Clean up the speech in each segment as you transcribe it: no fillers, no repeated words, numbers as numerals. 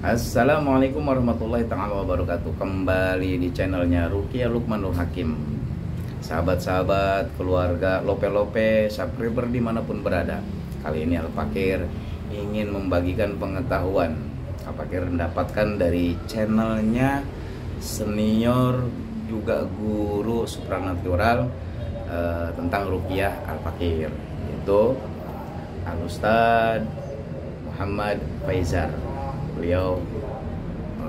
Assalamualaikum warahmatullahi taala wabarakatuh. Kembali di channelnya Ruqyah Luqmanul Hakim. Sahabat-sahabat, keluarga, lope-lope, subscriber dimanapun berada. Kali ini Al-Fakir ingin membagikan pengetahuan. Al-Fakir mendapatkan dari channelnya senior juga guru supranatural tentang Ruqyah Al-Fakir, yaitu Al-Ustadz Muhammad Faizar. Beliau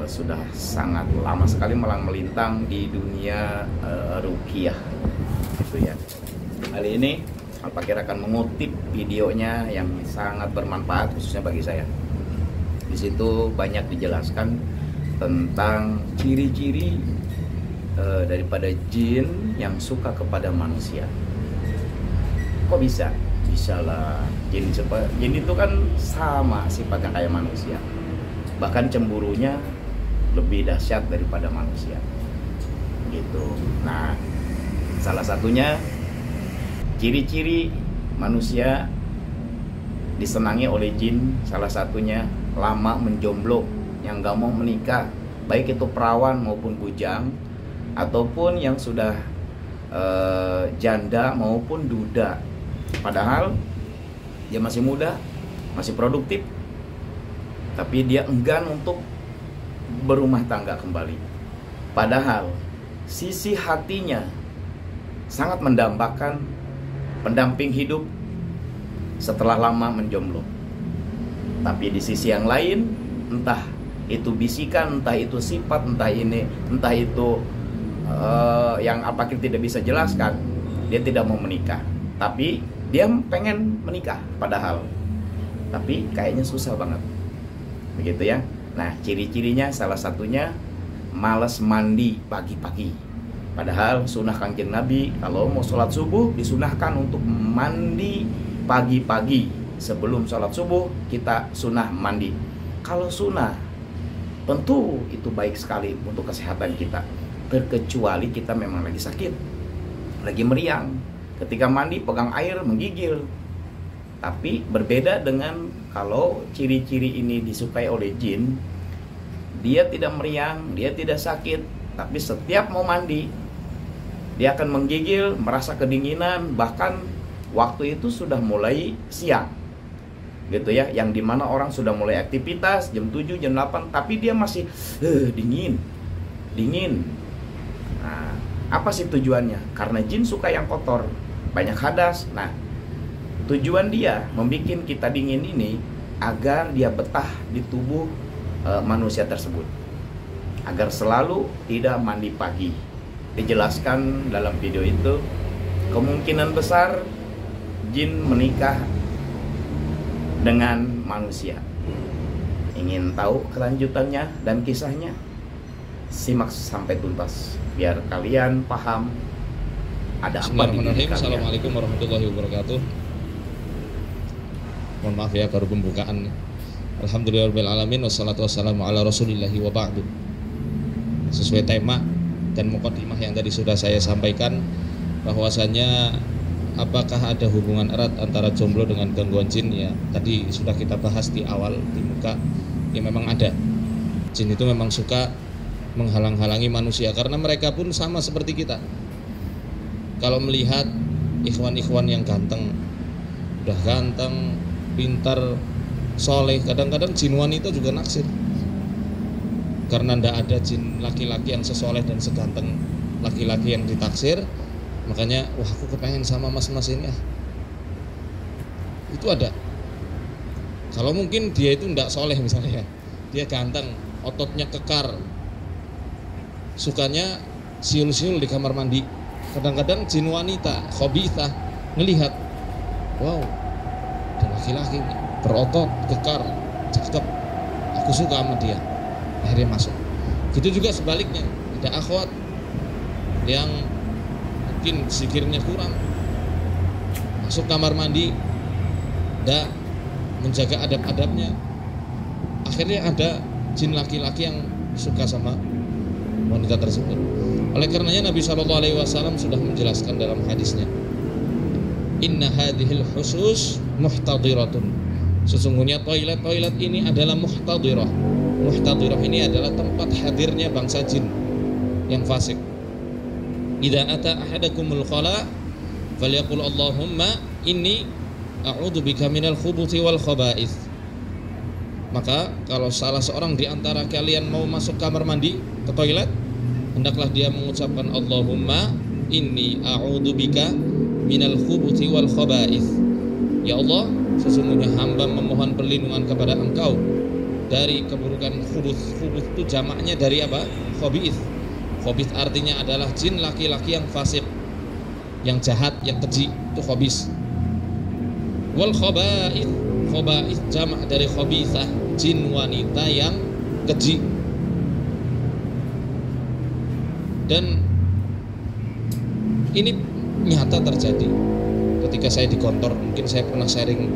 sudah sangat lama sekali melintang di dunia ruqyah, gitu ya. Kali ini Al-Fakir akan mengutip videonya yang sangat bermanfaat khususnya bagi saya. Di situ banyak dijelaskan tentang ciri-ciri daripada jin yang suka kepada manusia. Kok bisa? Bisa lah. Jin itu kan sama sifatnya kayak manusia. Bahkan cemburunya lebih dahsyat daripada manusia, gitu. Nah, salah satunya ciri-ciri manusia disenangi oleh jin, salah satunya lama menjomblo, yang gak mau menikah, baik itu perawan maupun bujang, ataupun yang sudah janda maupun duda. Padahal dia masih muda, masih produktif, tapi dia enggan untuk berumah tangga kembali. Padahal sisi hatinya sangat mendambakan pendamping hidup setelah lama menjomblo. Tapi di sisi yang lain, entah itu bisikan, entah itu sifat, entah itu yang Al-Fakir tidak bisa jelaskan, dia tidak mau menikah. Tapi dia pengen menikah padahal. Tapi kayaknya susah banget. Begitu ya. Nah, ciri-cirinya salah satunya malas mandi pagi-pagi. Padahal sunnah Kanjeng Nabi kalau mau sholat subuh disunahkan untuk mandi pagi-pagi. Sebelum sholat subuh kita sunnah mandi. Kalau sunnah, tentu itu baik sekali untuk kesehatan kita. Terkecuali kita memang lagi sakit, lagi meriang. Ketika mandi pegang air menggigil. Tapi berbeda dengan kalau ciri-ciri ini disukai oleh jin, dia tidak meriang, dia tidak sakit, tapi setiap mau mandi dia akan menggigil, merasa kedinginan, bahkan waktu itu sudah mulai siang, gitu ya, yang dimana orang sudah mulai aktivitas jam 7, jam 8, tapi dia masih dingin. Nah, apa sih tujuannya? Karena jin suka yang kotor, banyak hadas. Nah, tujuan dia membuat kita dingin ini agar dia betah di tubuh manusia tersebut, agar selalu tidak mandi pagi. Dijelaskan dalam video itu, kemungkinan besar jin menikah dengan manusia. Ingin tahu kelanjutannya dan kisahnya? Simak sampai tuntas biar kalian paham ada apa di diri kalian. Assalamualaikum warahmatullahi wabarakatuh. Mohon maaf ya, baru pembukaan. Alhamdulillahirabbil alamin, wassalatu wassalamu ala rasulillahi wa ba'du. Sesuai tema dan mukadimah yang tadi sudah saya sampaikan, bahwasanya apakah ada hubungan erat antara jomblo dengan gangguan jin, ya tadi sudah kita bahas di awal di muka. Ya memang ada. Jin itu memang suka menghalang-halangi manusia karena mereka pun sama seperti kita. Kalau melihat ikhwan-ikhwan yang ganteng, udah ganteng, pintar, soleh, kadang-kadang jin wanita juga naksir. Karena ndak ada jin laki-laki yang sesoleh dan seganteng laki-laki yang ditaksir, makanya wah aku kepengen sama mas-mas ini ya. Itu ada. Kalau mungkin dia itu ndak soleh misalnya, dia ganteng, ototnya kekar, sukanya siul-siul di kamar mandi. Kadang-kadang jin wanita khabithah ngelihat, wow, ada laki-laki berotot, kekar, cakep, aku suka sama dia, akhirnya masuk. Gitu juga sebaliknya, ada akhwat yang mungkin zikirnya kurang, masuk kamar mandi, tidak menjaga adab-adabnya, akhirnya ada jin laki-laki yang suka sama wanita tersebut. Oleh karenanya Nabi SAW sudah menjelaskan dalam hadisnya, inna hadhil khusus muhtadiratun, sesungguhnya toilet-toilet ini adalah muhtadirah, muhtadirah ini adalah tempat hadirnya bangsa jin yang fasik. Idza ata ahadakumul khala falyaqul Allahumma inni a'udzubika minal khubuthi wal khaba'ith. Maka kalau salah seorang di antara kalian mau masuk kamar mandi ke toilet, hendaklah dia mengucapkan Allahumma inni a'udzubika minal khubuthi wal khaba'ith. Ya Allah, sesungguhnya hamba memohon perlindungan kepada Engkau dari keburukan khubuth. Khubuth itu jamaknya dari apa? Khabith. Khabith artinya adalah jin laki-laki yang fasik, yang jahat, yang keji, itu khabith. Wal khaba'ith, khaba'ith jamak dari khabithah, jin wanita yang keji. Dan ini nyata terjadi ketika saya di kantor. Mungkin saya pernah sharing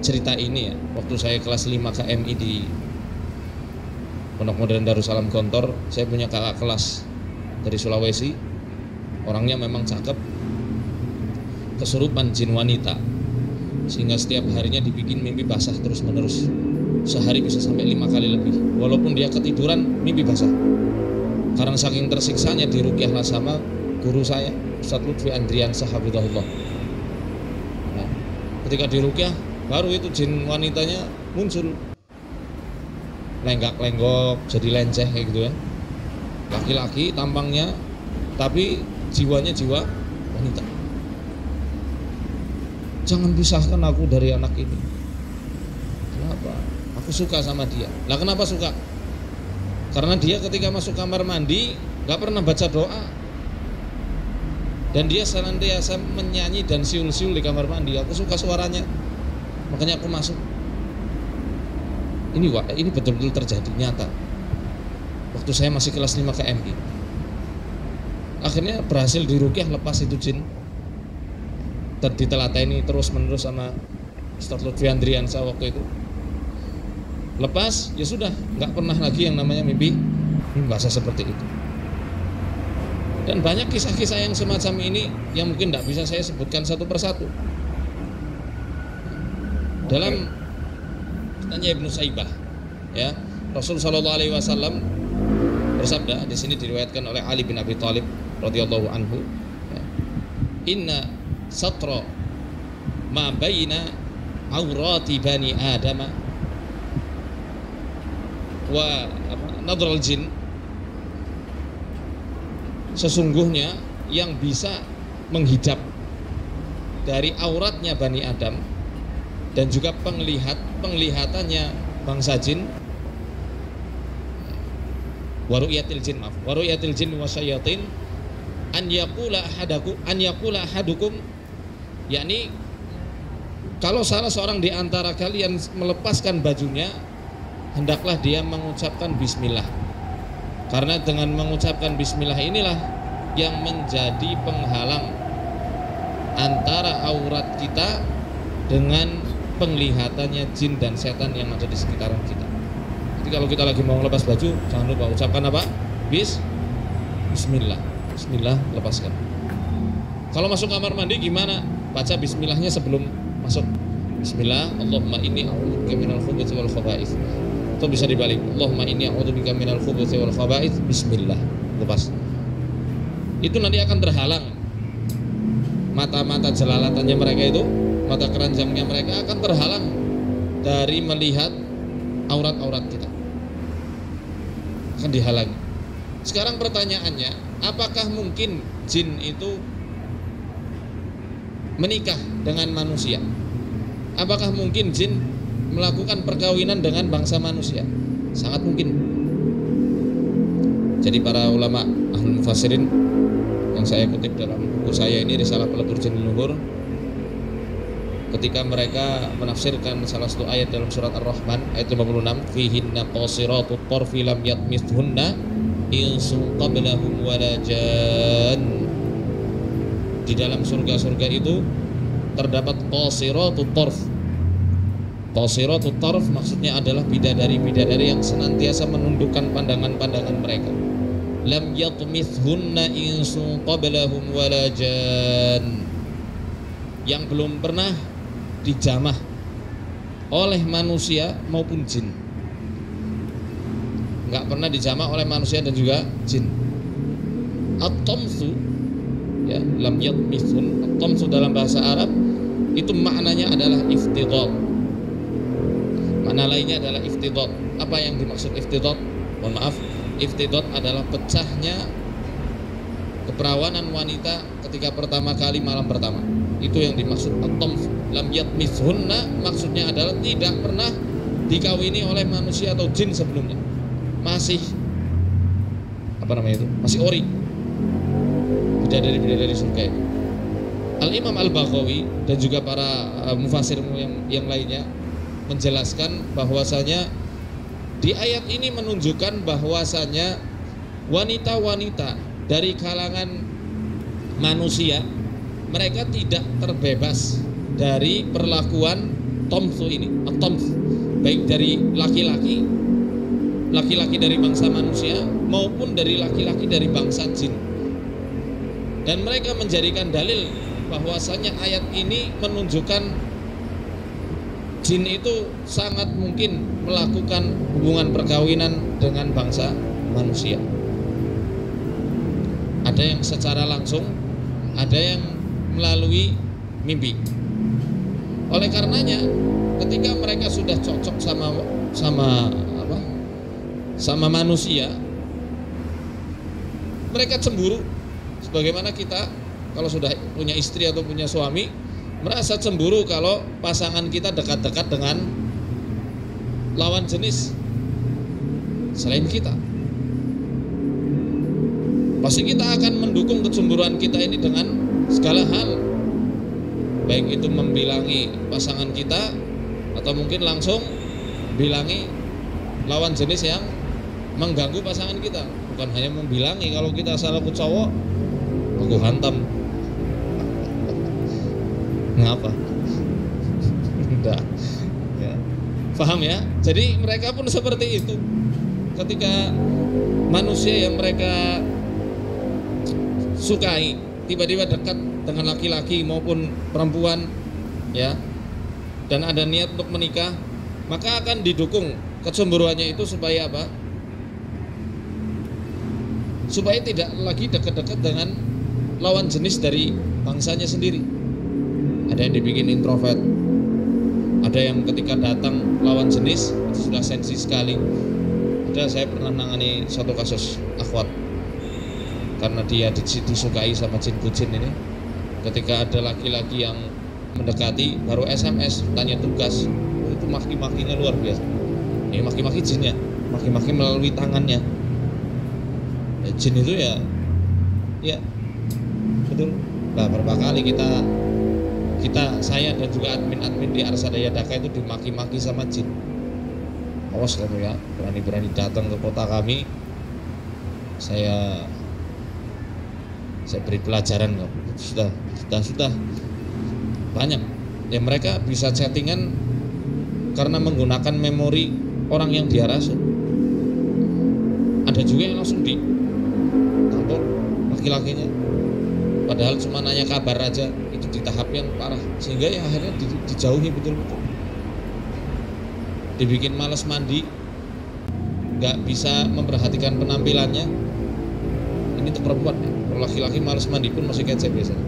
cerita ini ya, waktu saya kelas 5 KMI di Pondok Modern Darussalam Gontor. Saya punya kakak kelas dari Sulawesi, orangnya memang cakep, kesurupan jin wanita, sehingga setiap harinya dibikin mimpi basah terus menerus. Sehari bisa sampai 5 kali lebih, walaupun dia ketiduran mimpi basah. Karena saking tersiksanya diruqyahlah sama guru saya, Ustadz Lutfi Andriansah hafizahullah. Nah, ketika diruqyah baru itu jin wanitanya muncul, lenggak-lenggok, jadi lenceh kayak gitu ya. Laki-laki tampangnya, tapi jiwanya jiwa wanita. Jangan pisahkan aku dari anak ini. Kenapa? Aku suka sama dia. Lah kenapa suka? Karena dia ketika masuk kamar mandi gak pernah baca doa, dan dia senantiasa menyanyi dan siul-siul di kamar mandi. Aku suka suaranya, makanya aku masuk. Ini betul-betul terjadi, nyata. Waktu saya masih kelas 5 KMI, akhirnya berhasil diruqyah, lepas itu jin. Dan ditelateni terus menerus sama Ustadz Lutfi Andriansah waktu itu. Lepas, ya sudah, nggak pernah lagi yang namanya mimpi basah seperti itu. Dan banyak kisah-kisah yang semacam ini yang mungkin tidak bisa saya sebutkan satu persatu. Dalam tanya Ibnu Saibah, ya, Rasul Shallallahu Alaihi Wasallam bersabda, di sini diriwayatkan oleh Ali bin Abi Thalib radhiyallahu anhu, ya, Inna satra ma baina aurati bani Adama wa nadral jin, sesungguhnya yang bisa menghijab dari auratnya Bani Adam dan juga penglihatannya bangsa jin, waru'yatil jin wasyayatin, an yaqula ahadukum, yakni kalau salah seorang di antara kalian melepaskan bajunya, hendaklah dia mengucapkan bismillah. Karena dengan mengucapkan bismillah inilah yang menjadi penghalang antara aurat kita dengan penglihatannya jin dan setan yang ada di sekitaran kita. Jadi kalau kita lagi mau lepas baju, jangan lupa ucapkan apa? Bismillah. Bismillah, lepaskan. Kalau masuk kamar mandi gimana? Baca bismillahnya sebelum masuk. Bismillah, Allahumma inni a'udzubika minal khubuthi wal khaba'ith. Atau bisa dibalik, Allahumma inni a'udzubika minal khubuthi wal khaba'ith. Bismillah, lepas. Itu nanti akan terhalang mata-mata jelalatannya mereka itu, mata keranjangnya mereka akan terhalang dari melihat aurat-aurat kita, akan dihalangi. Sekarang pertanyaannya, apakah mungkin jin itu menikah dengan manusia? Apakah mungkin jin melakukan perkawinan dengan bangsa manusia? Sangat mungkin. Jadi para ulama ahlul mufassirin yang saya kutip dalam buku saya ini, Risalah Pelebur Jin Leluhur, ketika mereka menafsirkan salah satu ayat dalam surat Ar-Rahman ayat 56, fihinna qasiratut tarfi lam yatmithunna insun qablahum wala jan. Di dalam surga-surga itu terdapat qasiratut tarf. Qasiratut tarf maksudnya adalah bidadari-bidadari yang senantiasa menundukkan pandangan-pandangan mereka. Lam yatmithunna insun qablahum wala jan, yang belum pernah dijamah oleh manusia maupun jin. Nggak pernah dijamak oleh manusia dan juga jin. At-tamsu, ya, lam yatmithun. At-tamsu dalam bahasa Arab itu maknanya adalah iftidad. Makna lainnya adalah iftidad. Apa yang dimaksud iftidad? Mohon maaf, iftidad adalah pecahnya keperawanan wanita ketika pertama kali malam pertama. Itu yang dimaksud at-tamsu. Lam yatmithunna maksudnya adalah tidak pernah dikawini oleh manusia atau jin sebelumnya. Masih apa namanya itu? Masih ori. Bidadari surga itu. Al-Imam Al-Baghawi dan juga para mufassir yang lainnya menjelaskan bahwasanya di ayat ini menunjukkan bahwasanya wanita-wanita dari kalangan manusia mereka tidak terbebas dari perlakuan tamsu ini, at-tams, baik dari laki-laki dari bangsa manusia maupun dari laki-laki dari bangsa jin. Dan mereka menjadikan dalil bahwasanya ayat ini menunjukkan jin itu sangat mungkin melakukan hubungan perkawinan dengan bangsa manusia. Ada yang secara langsung, ada yang melalui mimpi. Oleh karenanya, ketika mereka sudah cocok sama manusia, mereka cemburu. Sebagaimana kita kalau sudah punya istri atau punya suami merasa cemburu kalau pasangan kita dekat-dekat dengan lawan jenis selain kita. Pasti kita akan mendukung kecemburuan kita ini dengan segala hal, baik itu membilangi pasangan kita atau mungkin langsung bilangi lawan jenis yang mengganggu pasangan kita. Bukan hanya membilangi, kalau kita salah ke cowok, aku hantam. Ngapa? Enggak. Ya. Paham ya? Jadi mereka pun seperti itu. Ketika manusia yang mereka sukai tiba-tiba dekat dengan laki-laki maupun perempuan, ya, dan ada niat untuk menikah, maka akan didukung kecemburuannya itu supaya apa? Supaya tidak lagi dekat-dekat dengan lawan jenis dari bangsanya sendiri. Ada yang dibikin introvert, ada yang ketika datang lawan jenis itu sudah sensi sekali. Saya pernah menangani satu kasus akhwat, karena dia disukai sama jin kucin ini. Ketika ada laki-laki yang mendekati, baru SMS tanya tugas, itu maki-makinya luar biasa. Ini maki-maki jinnya, maki-maki melalui tangannya. Jin itu ya betul. Nah, berapa kali saya dan juga admin di Arsadaya Daka itu dimaki-maki sama jin. Awas kamu ya, berani-berani datang ke kota kami, saya beri pelajaran kamu. Sudah banyak ya, mereka bisa chattingan karena menggunakan memori orang yang dia rasul. Ada juga yang langsung ditampol laki-lakinya, padahal cuma nanya kabar aja. Itu di tahap yang parah, sehingga ya akhirnya dijauhi betul-betul. Dibikin malas mandi, nggak bisa memperhatikan penampilannya. Ini tuh perempuan ya. Kalau laki-laki malas mandi pun masih kece biasanya.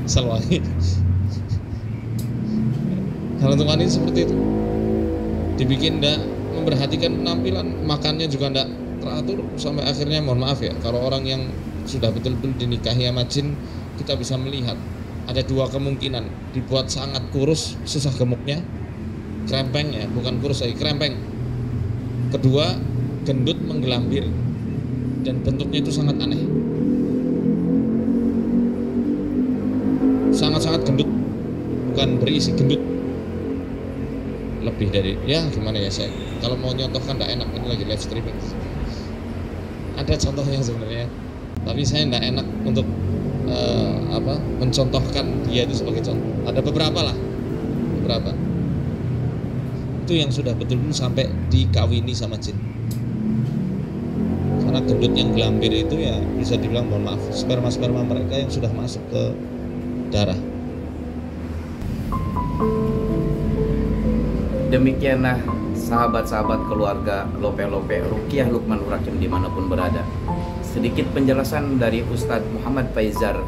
Selalu. Kalau untuk wanita seperti itu, dibikin nggak memperhatikan penampilan, makannya juga nggak teratur, sampai akhirnya mohon maaf ya, kalau orang yang sudah betul-betul dinikahi sama jin, kita bisa melihat ada dua kemungkinan: dibuat sangat kurus, susah gemuknya, krempeng ya, bukan kurus lagi, krempeng. Kedua, gendut menggelambir dan bentuknya itu sangat aneh, sangat-sangat gendut, bukan berisi, gendut. Lebih dari, ya gimana ya, saya kalau mau nyontohkan tidak enak, ini lagi live streaming. Ada contohnya sebenarnya, tapi saya tidak enak untuk mencontohkan dia itu sebagai contoh. Ada beberapa itu yang sudah betul-betul sampai dikawini sama jin. Karena gendut yang gelambir itu ya bisa dibilang, mohon maaf, sperma mereka yang sudah masuk ke darah. Demikianlah sahabat-sahabat keluarga Lope-Lope Ruqyah Luqmanur Hakim dimanapun berada. Sedikit penjelasan dari Ustadz Muhammad Faizar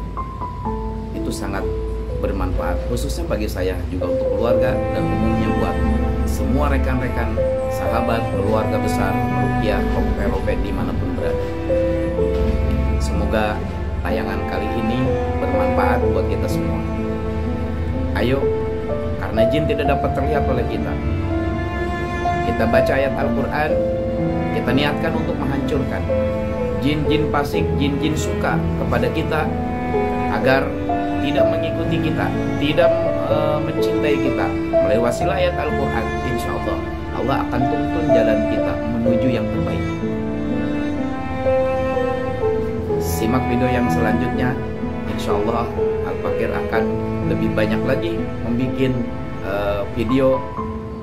itu sangat bermanfaat, khususnya bagi saya, juga untuk keluarga, dan umumnya buat semua rekan-rekan, sahabat, keluarga besar Ruqyah Lope-Lope dimanapun berada. Semoga tayangan kali ini bermanfaat buat kita semua. Ayo, karena jin tidak dapat terlihat oleh kita, kita baca ayat Al-Quran, kita niatkan untuk menghancurkan jin-jin fasik, jin-jin suka kepada kita, agar tidak mengikuti kita, tidak mencintai kita. Melalui wasilah ayat Al-Quran, insya Allah Allah akan tuntun jalan kita menuju yang terbaik. Simak video yang selanjutnya. Insya Allah Al-Fakir akan lebih banyak lagi membuat video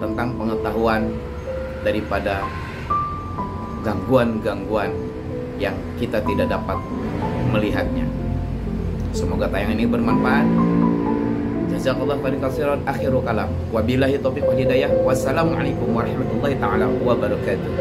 tentang pengetahuan daripada gangguan-gangguan yang kita tidak dapat melihatnya. Semoga tayangan ini bermanfaat. Jazakallahu khairan katsiran. Akhirul kalam. Wabillahi taufiq wal hidayah. Wassalamualaikum warahmatullahi taala wabarakatuh.